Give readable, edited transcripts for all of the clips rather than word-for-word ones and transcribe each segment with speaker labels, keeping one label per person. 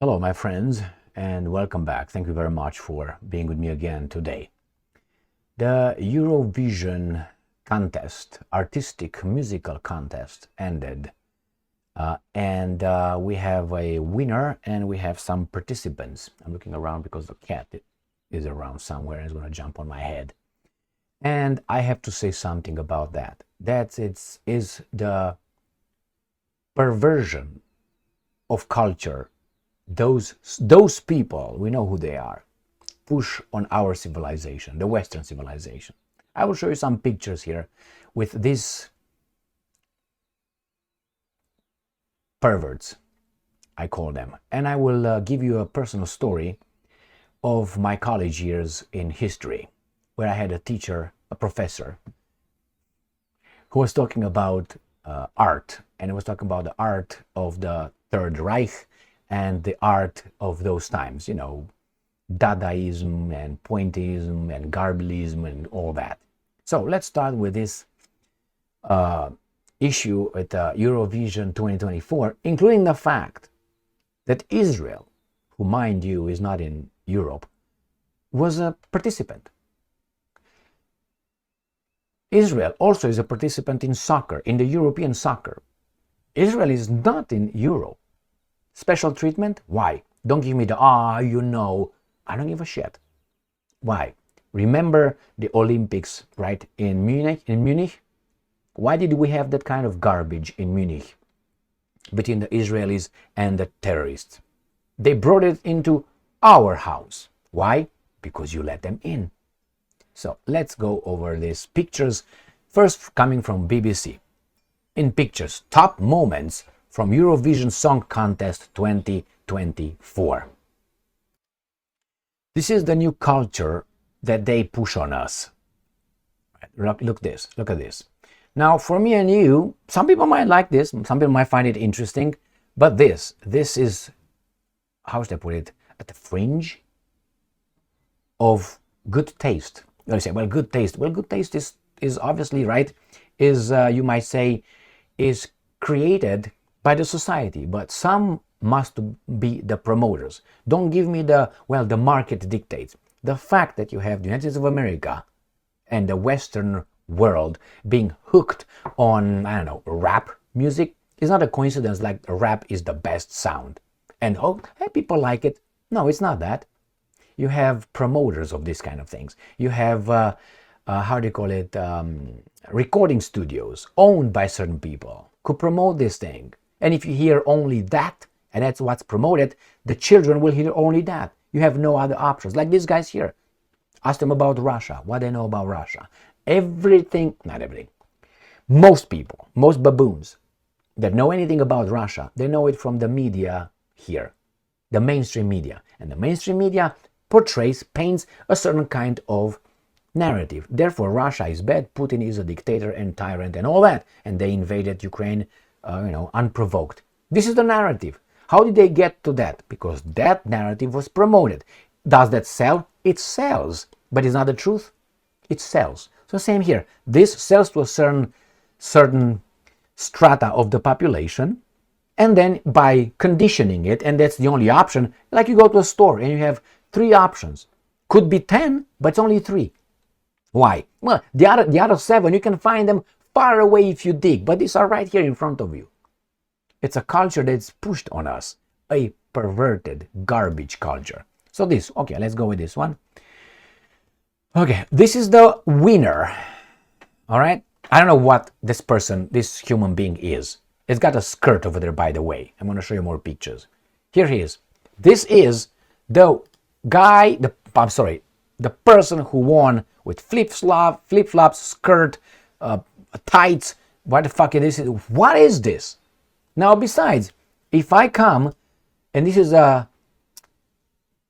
Speaker 1: Hello, my friends, and welcome back. Thank you very much for being with me again today. The Eurovision contest, artistic musical contest, ended, and we have a winner and we have some participants. I'm looking around because the cat is around somewhere and is going to jump on my head. And I have to say something about that. That is the perversion of culture. Those people, we know who they are, push on our civilization, the Western civilization. I will show you some pictures here with these perverts, I call them. And I will give you a personal story of my college years in history, where I had a teacher, a professor, who was talking about art, and he was talking about the art of the Third Reich and the art of those times, you know, Dadaism and Pointillism and Garbilism and all that. So let's start with this issue at Eurovision 2024, including the fact that Israel, who mind you is not in Europe, was a participant. Israel also is a participant in soccer, in the European soccer. Israel is not in Europe. Special treatment? Why? Don't give me the, you know. I don't give a shit. Why? Remember the Olympics, right, in Munich? Why did we have that kind of garbage in Munich between the Israelis and the terrorists? They brought it into our house. Why? Because you let them in. So let's go over these pictures, first coming from BBC. In pictures, top moments from Eurovision Song Contest 2024. This is the new culture that they push on us. Look at this. Now, for me and you, some people might like this, some people might find it interesting, but this is, how should I put it, at the fringe of good taste. You say, well, good taste. Well, good taste is obviously, right, you might say, is created by the society, but some must be the promoters. Don't give me the market dictates. The fact that you have the United States of America and the Western world being hooked on, I don't know, rap music is not a coincidence, like rap is the best sound. And hey, people like it. No, it's not that. You have promoters of these kind of things. You have, how do you call it, recording studios owned by certain people who promote this thing. And if you hear only that, and that's what's promoted, the children will hear only that. You have no other options. Like these guys here. Ask them about Russia, what they know about Russia. Everything, not everything. Most people, most baboons that know anything about Russia, they know it from the media here, the mainstream media. And the mainstream media paints a certain kind of narrative. Therefore, Russia is bad, Putin is a dictator and tyrant and all that. And they invaded Ukraine, unprovoked. This is the narrative. How did they get to that? Because that narrative was promoted. Does that sell? It sells, but it's not the truth. It sells. So same here. This sells to a certain strata of the population, and then by conditioning it, and that's the only option, like you go to a store and you have 3 options. Could be 10, but it's only 3. Why? Well, the other 7, you can find them far away if you dig, but these are right here in front of you. It's a culture that's pushed on us, a perverted garbage culture. So this, okay, let's go with this one. Okay, this is the winner. All right, I don't know what this human being is. It's got a skirt over there, by the way. I'm going to show you more pictures. Here he is. This is the guy, the person who won with flip-flops, skirt, tights. What the fuck is this? What is this? Now, besides, if I come, and this is a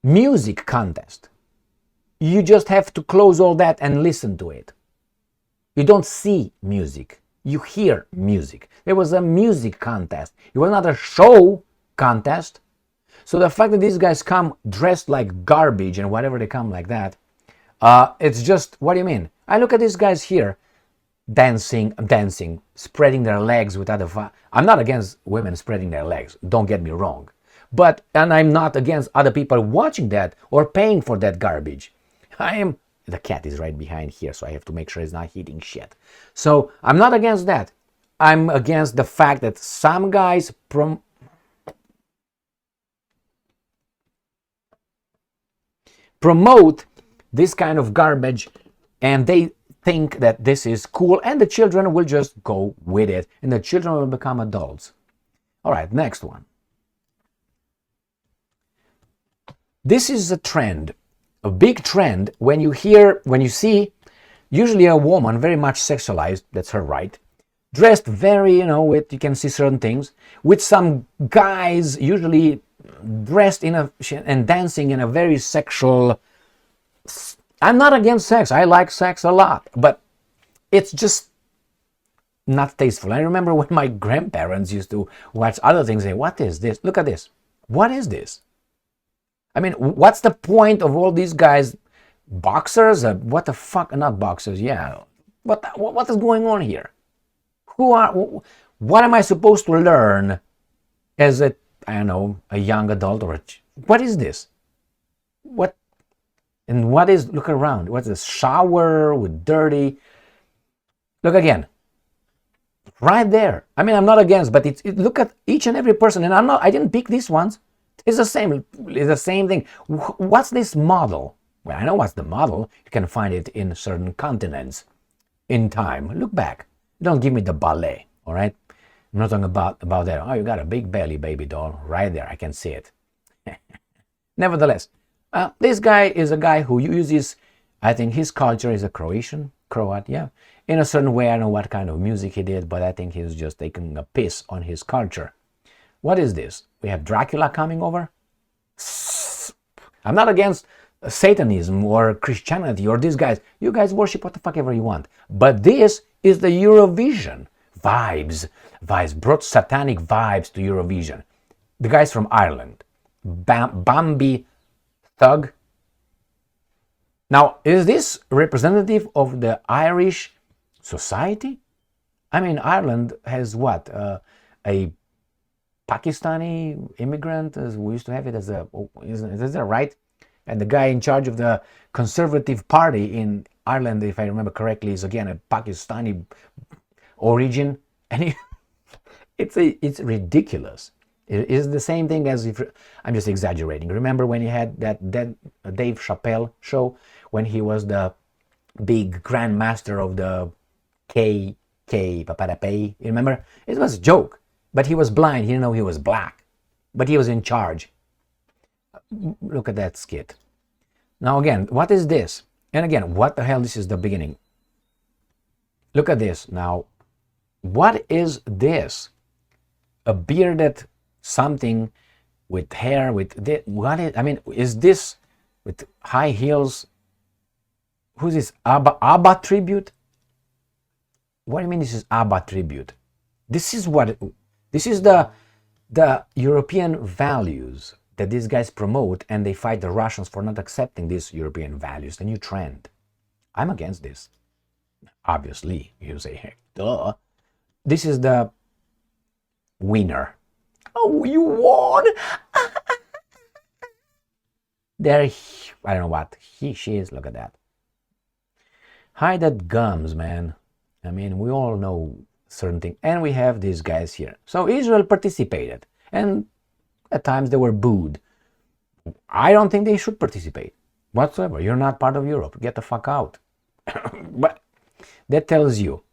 Speaker 1: music contest, you just have to close all that and listen to it. You don't see music, you hear music. There was a music contest. It was not a show contest. So the fact that these guys come dressed like garbage and whatever they come like that, it's just, what do you mean? I look at these guys here, dancing, spreading their legs with other. I'm not against women spreading their legs, don't get me wrong. And I'm not against other people watching that or paying for that garbage. The cat is right behind here, so I have to make sure it's not eating shit. So I'm not against that. I'm against the fact that some guys promote this kind of garbage, and they think that this is cool, and the children will just go with it, and the children will become adults. All right, next one. This is a trend, a big trend. When you see usually a woman very much sexualized, that's her right, dressed very, you can see certain things, with some guys usually dressed and dancing in a very sexual. I'm not against sex. I like sex a lot, but it's just not tasteful. I remember when my grandparents used to watch other things and say, what is this? Look at this. What is this? I mean, what's the point of all these guys? Boxers? What the fuck? Not boxers, yeah. What is going on here? What am I supposed to learn as a young adult what is this? Look around. What's this? Shower with dirty. Look again. Right there. I mean, I'm not against, but look at each and every person, and I didn't pick these ones. It's the same thing. What's this model? Well, I know what's the model. You can find it in certain continents in time. Look back. Don't give me the ballet, all right? I'm not talking about that. Oh, you got a big belly, baby doll. Right there. I can see it. Nevertheless, this guy is a guy who uses, I think his culture is a Croat, yeah. In a certain way, I don't know what kind of music he did, but I think he's just taking a piss on his culture. What is this? We have Dracula coming over? I'm not against Satanism or Christianity or these guys. You guys worship what the fuck ever you want. But this is the Eurovision vibes, brought satanic vibes to Eurovision. The guys from Ireland, Bambi Thug. Now, is this representative of the Irish society? I mean, Ireland has what? A Pakistani immigrant, as we used to have it as is that right? And the guy in charge of the Conservative Party in Ireland, if I remember correctly, is again a Pakistani origin, and it's ridiculous. It is the same thing as if I'm just exaggerating. Remember when he had that Dave Chappelle show when he was the big grandmaster of the KK. You remember? It was a joke, but he was blind. He didn't know he was black, but he was in charge. Look at that skit. Now again, what is this? And again, what the hell? This is the beginning. Look at this. Now, what is this? A bearded something with hair, is this with high heels? Who's this? ABBA tribute? What do you mean this is ABBA tribute? This is the European values that these guys promote, and they fight the Russians for not accepting these European values, the new trend. I'm against this. Obviously, you say, heck, duh. This is the winner. Oh, you won! There, I don't know what she is. Look at that. Hide that gums, man. I mean, we all know certain things. And we have these guys here. So Israel participated. And at times they were booed. I don't think they should participate whatsoever. You're not part of Europe. Get the fuck out. But that tells you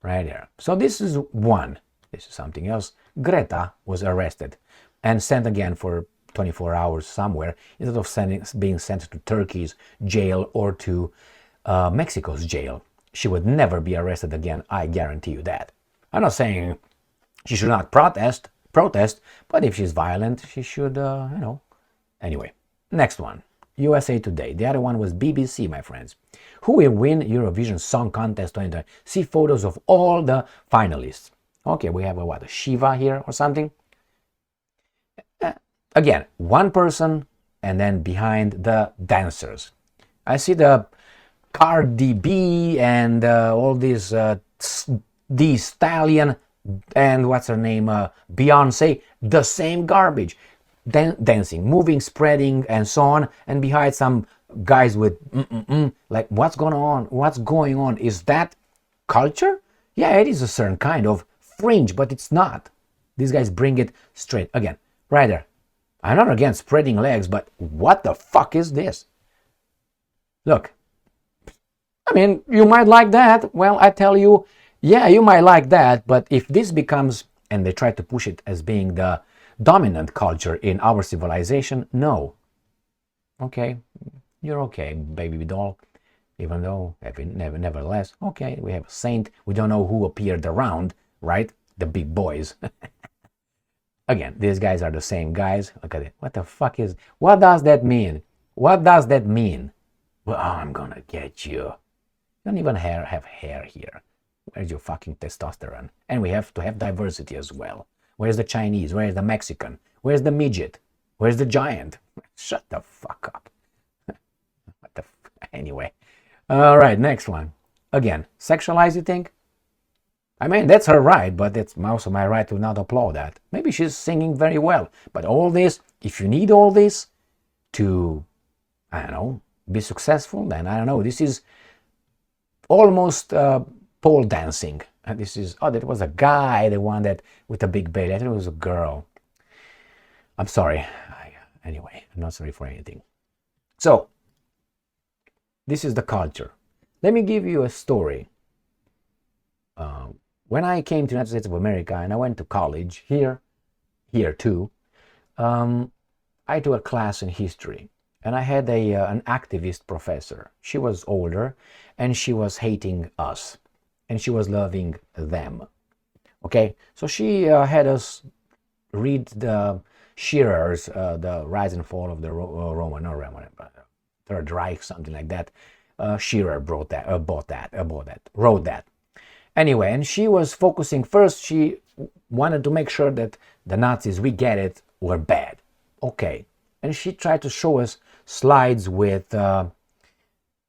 Speaker 1: right there. So this is one. This is something else. Greta was arrested and sent again for 24 hours somewhere instead of being sent to Turkey's jail or to Mexico's jail. She would never be arrested again. I guarantee you that. I'm not saying she should not protest, but if she's violent, she should, Anyway, next one. USA Today. The other one was BBC, my friends. Who will win Eurovision Song Contest 2020? See photos of all the finalists. Okay, we have a Shiva here or something. Again, one person and then behind the dancers. I see the Cardi B and all these, the Stallion and what's her name, Beyonce, the same garbage. dancing, moving, spreading, and so on, and behind some guys with like, what's going on? What's going on? Is that culture? Yeah, it is a certain kind of fringe, but it's not. These guys bring it straight. Again, right there. I'm not against spreading legs, but what the fuck is this? Look, I mean, you might like that. Well, I tell you, yeah, you might like that, but if this becomes, and they try to push it as being the dominant culture in our civilization, no. Okay, you're okay, baby doll. Even though, nevertheless, okay, we have a saint. We don't know who appeared around, right? The big boys. Again, these guys are the same guys. Look at it. What the fuck is... What does that mean? What does that mean? Well, I'm gonna get you. You don't even have hair here. Where's your fucking testosterone? And we have to have diversity as well. Where's the Chinese? Where's the Mexican? Where's the midget? Where's the giant? Shut the fuck up. What the anyway. All right, next one. Again, sexualize, you think? I mean, that's her right, but it's also my right to not applaud that. Maybe she's singing very well, but all this, if you need all this to, I don't know, be successful, then I don't know. This is almost pole dancing. And this is, oh, that was a guy, the one that with a big belly. I thought it was a girl. I'm sorry. Anyway, I'm not sorry for anything. So, this is the culture. Let me give you a story. When I came to the United States of America and I went to college here too, I took a class in history, and I had an activist professor. She was older, and she was hating us, and she was loving them. Okay, so she had us read the Shearer's The Rise and Fall of the Roman Third Reich, something like that. Shearer wrote that. Anyway, and she was focusing first, she wanted to make sure that the Nazis, we get it, were bad. Okay. And she tried to show us slides with the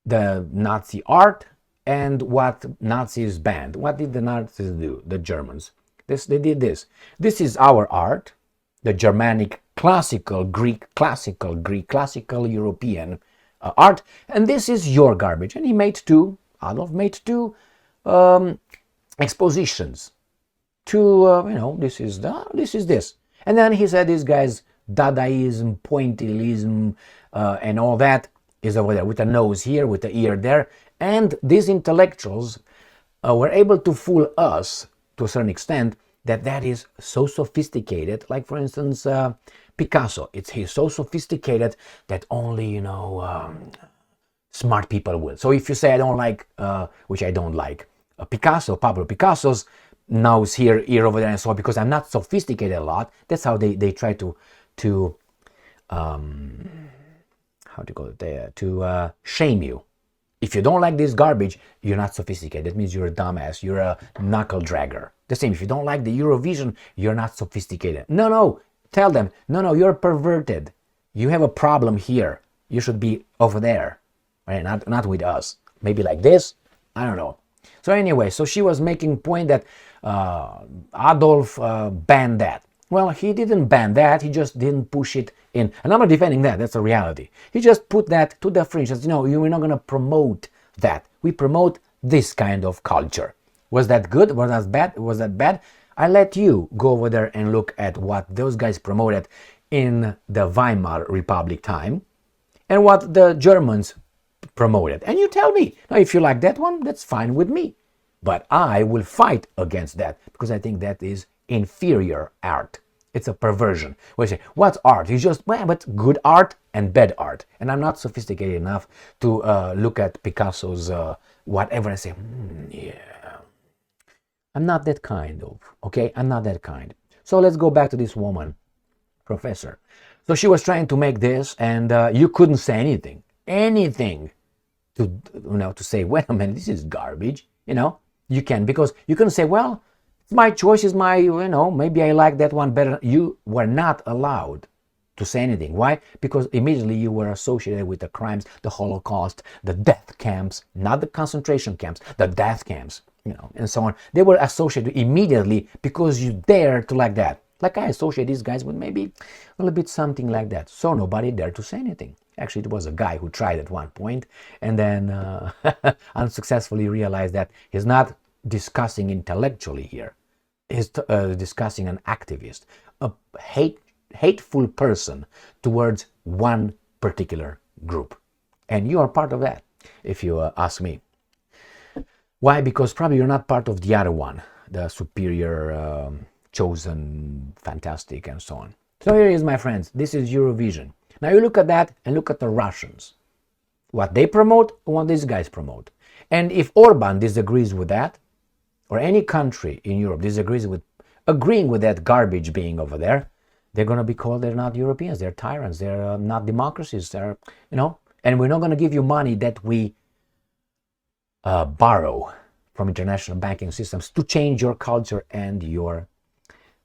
Speaker 1: Nazi art and what Nazis banned. What did the Nazis do, the Germans? They did this. This is our art, the Germanic, classical Greek, classical European art, and this is your garbage. And he made two, Adolf made two expositions to, this is this. And then he said, this guy's Dadaism, pointillism, and all that is over there, with a nose here, with the ear there. And these intellectuals were able to fool us to a certain extent that is so sophisticated. Like, for instance, Picasso, he's so sophisticated that only, smart people will. So if you say I don't like, which I don't like, Pablo Picasso's nose here, ear over there, and so on, because I'm not sophisticated a lot. That's how they try to how do you call it? To shame you. If you don't like this garbage, you're not sophisticated. That means you're a dumbass. You're a knuckle dragger. The same. If you don't like the Eurovision, you're not sophisticated. No. Tell them, no, you're perverted. You have a problem here. You should be over there, right? Not with us. Maybe like this. I don't know. So anyway, so she was making point that Adolf banned that. Well, he didn't ban that. He just didn't push it in. And I'm not defending that. That's a reality. He just put that to the fringe. Says, we're not going to promote that. We promote this kind of culture. Was that good? Was that bad? Was that bad? I let you go over there and look at what those guys promoted in the Weimar Republic time and what the Germans promoted. And you tell me. Now, if you like that one, that's fine with me. But I will fight against that because I think that is inferior art. It's a perversion. We say, what's art? It's just, but good art and bad art. And I'm not sophisticated enough to look at Picasso's whatever and say, yeah. I'm not that kind of, okay? I'm not that kind. So let's go back to this woman, professor. So she was trying to make this, and you couldn't say anything to say, wait a minute, this is garbage. You can, because you can say, well, it's my choice, is my, maybe I like that one better. You were not allowed to say anything. Why? Because immediately you were associated with the crimes, the Holocaust, the death camps, not the concentration camps, the death camps. And so on. They were associated immediately because you dared to like that. Like I associate these guys with maybe a little bit something like that. So nobody dared to say anything. Actually, it was a guy who tried at one point and then unsuccessfully realized that he's not discussing intellectually here. He's discussing an activist, a hateful person towards one particular group. And you are part of that, if you ask me. Why? Because probably you're not part of the other one, the superior, chosen, fantastic, and so on. So here is, my friends, this is Eurovision. Now you look at that and look at the Russians. What they promote and what these guys promote. And if Orban disagrees with that, or any country in Europe disagrees with agreeing with that garbage being over there, they're going to be called, they're not Europeans, they're tyrants, they're not democracies, they're, and we're not going to give you money that we borrow from international banking systems to change your culture and your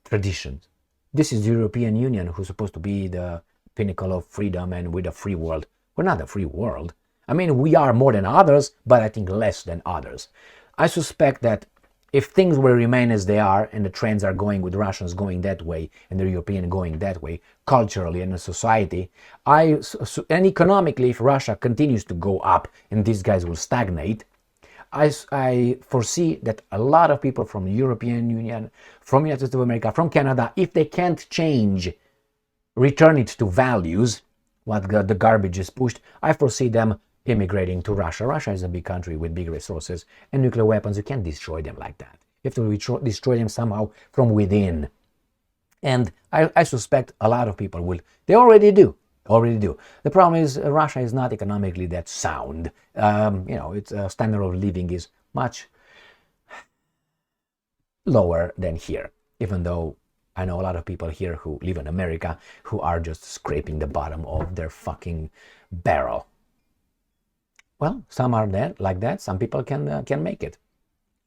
Speaker 1: traditions. This is the European Union, who's supposed to be the pinnacle of freedom and with a free world. We're not a free world. I mean, we are more than others, but I think less than others. I suspect that if things will remain as they are and the trends are going with Russians going that way and the European going that way, culturally and in society, and economically, if Russia continues to go up and these guys will stagnate, I foresee that a lot of people from the European Union, from the United States of America, from Canada, if they can't change, return it to values, what the garbage is pushed, I foresee them immigrating to Russia. Russia is a big country with big resources and nuclear weapons. You can't destroy them like that. You have to destroy them somehow from within. And I suspect a lot of people will. They already do. The problem is Russia is not economically that sound. Its standard of living is much lower than here, even though I know a lot of people here who live in America who are just scraping the bottom of their fucking barrel. Well, some are like that. Some people can make it.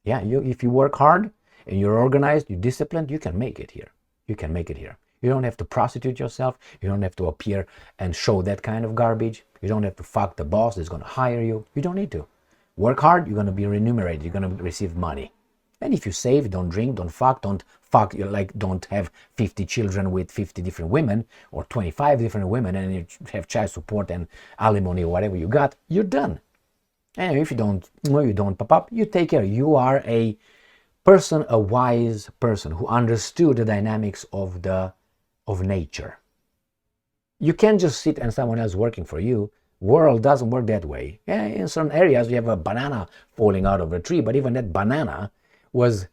Speaker 1: Yeah, if you work hard and you're organized, you're disciplined, you can make it here. You can make it here. You don't have to prostitute yourself. You don't have to appear and show that kind of garbage. You don't have to fuck the boss that's going to hire you. You don't need to. Work hard, you're going to be remunerated. You're going to receive money. And if you save, don't drink, don't fuck, don't have 50 children with 50 different women or 25 different women and you have child support and alimony or whatever you got, you're done. And if you don't pop up, you take care. You are a wise person who understood the dynamics of nature. You can't just sit and someone else working for you. World doesn't work that way. Yeah, in some areas you have a banana falling out of a tree, but even that banana was,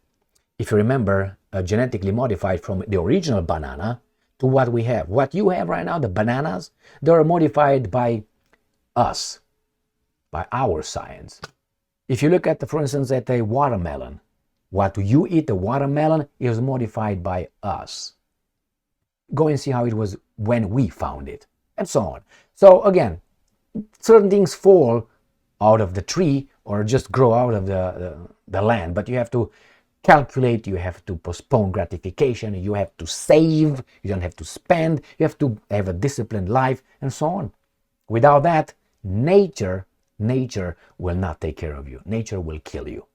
Speaker 1: if you remember, genetically modified from the original banana to what we have. What you have right now, the bananas, they're modified by us, by our science. If you look at, for instance, at a watermelon, what you eat, the watermelon, is modified by us. Go and see how it was when we found it, and so on. So again, certain things fall out of the tree or just grow out of the land, but you have to calculate, you have to postpone gratification, you have to save, you don't have to spend, you have to have a disciplined life, and so on. Without that, nature will not take care of you. Nature will kill you.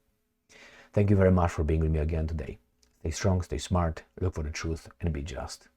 Speaker 1: Thank you very much for being with me again today. Stay strong, stay smart, look for the truth, and be just.